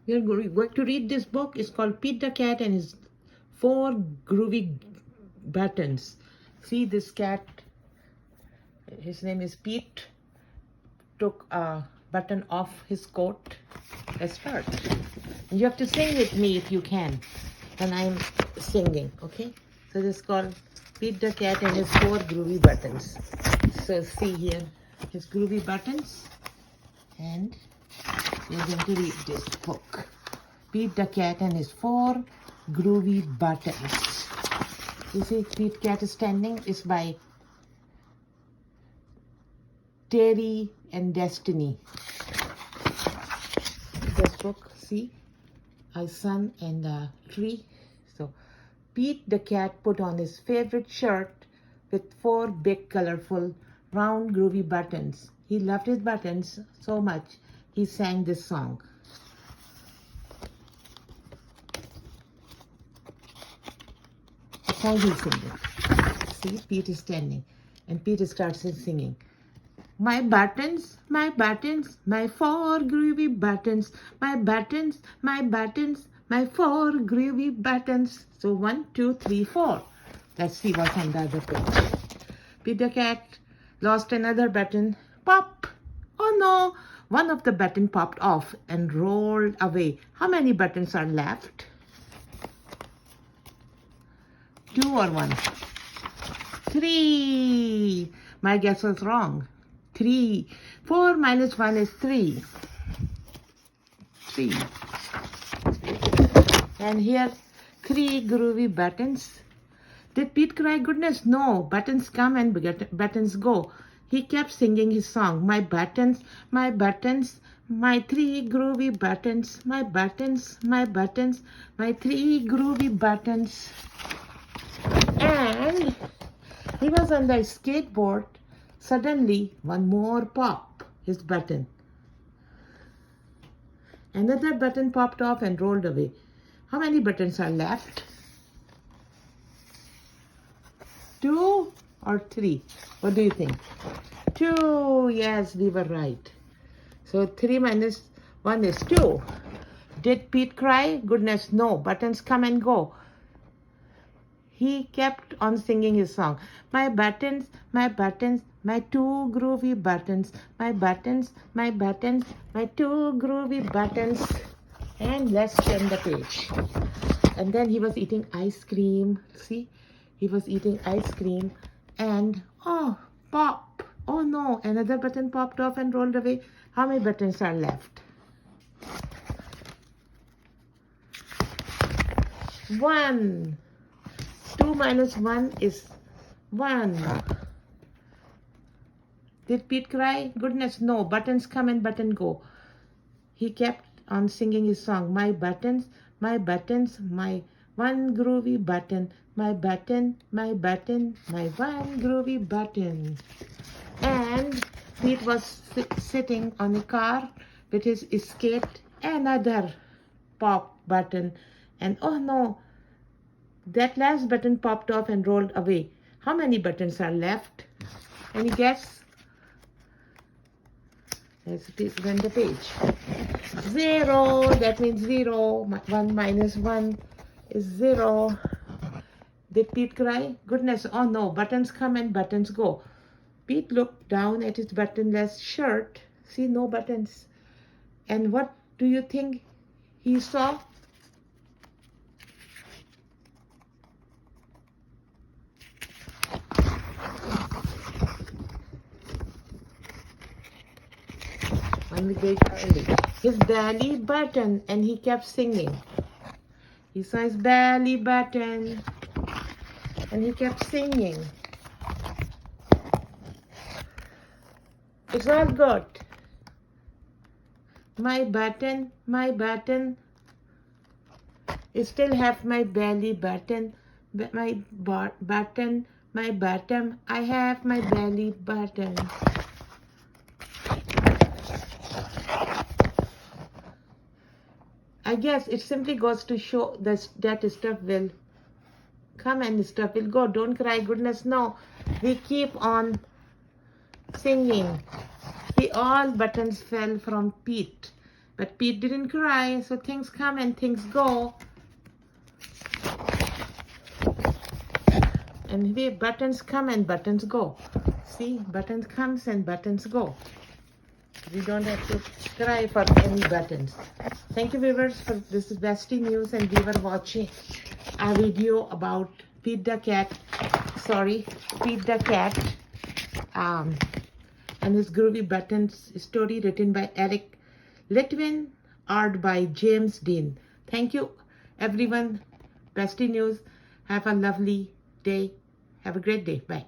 We are going to read this book. It's called Pete the Cat and his 4 groovy buttons. See this cat, his name is Pete, took a button off his coat. Let's start. You have to sing with me if you can when I'm singing, okay? So this is called Pete the Cat and his 4 groovy buttons. So see here, his groovy buttons, and we're going to read this book. Pete the Cat and his 4 groovy buttons. You see, Pete Cat is standing. It's by Terry and Destiny. This book, see, a sun and a tree. So Pete the Cat put on his favorite shirt with 4 big, colorful, round, groovy buttons. He loved his buttons so much, he sang this song. That's how he's singing. See, Pete is standing, and Pete starts singing. My buttons, my 4 groovy buttons, my buttons, my 4 groovy buttons. So 1, 2, 3, 4. Let's see what's on the other page. Pete the Cat lost another button. Pop! Oh no! One of the buttons popped off and rolled away. How many buttons are left? 2 or 1? 3. My guess was wrong. 3. 4 minus 1 is 3. 3. And here, 3 groovy buttons. Did Pete cry? Goodness, no. Buttons come and buttons go. He kept singing his song. My 3 groovy buttons. My 3 groovy buttons. And he was on the skateboard. Suddenly, one more pop, his button. Another button popped off and rolled away. How many buttons are left? 2 or 3? What do you think? 2. Yes, we were right. So 3 minus 1 is 2. Did Pete cry? Goodness, no. Buttons come and go. He kept on singing his song. My 2 groovy buttons. My 2 groovy buttons. And let's turn the page. And then he was eating ice cream. See? He was eating ice cream. And, oh, pop. Oh no, another button popped off and rolled away. How many buttons are left? 1. 2 minus 1 is 1. Did Pete cry? Goodness, no. Buttons come and buttons go. He kept on singing his song. My 1 groovy button. My 1 groovy button. And Pete was sitting on a car with his skate. Another pop button. And oh no, that last button popped off and rolled away. How many buttons are left? Any guess? Let's turn the page. 0. That means 0. 1 minus 1 is 0. Did Pete cry? Goodness, oh no. Buttons come and buttons go. Pete looked down at his buttonless shirt. See, no buttons. And what do you think he saw? His belly button, and he kept singing. He saw his belly button, and he kept singing. It's all good. My button, I still have my belly button, my button, my bottom, I have my belly button. I guess it simply goes to show that stuff will come and stuff will go. Don't cry, goodness, no. We keep on singing. All buttons fell from Pete. But Pete didn't cry, so things come and things go. And here buttons come and buttons go. See, buttons comes and buttons go. We don't have to cry for any buttons. Thank you, viewers, for this is Bestie News, and we were watching a video about Pete the cat. Pete the cat. And his groovy buttons story written by Eric Litwin, art by James Dean. Thank you, everyone. Bestie News. Have a lovely day. Have a great day. Bye.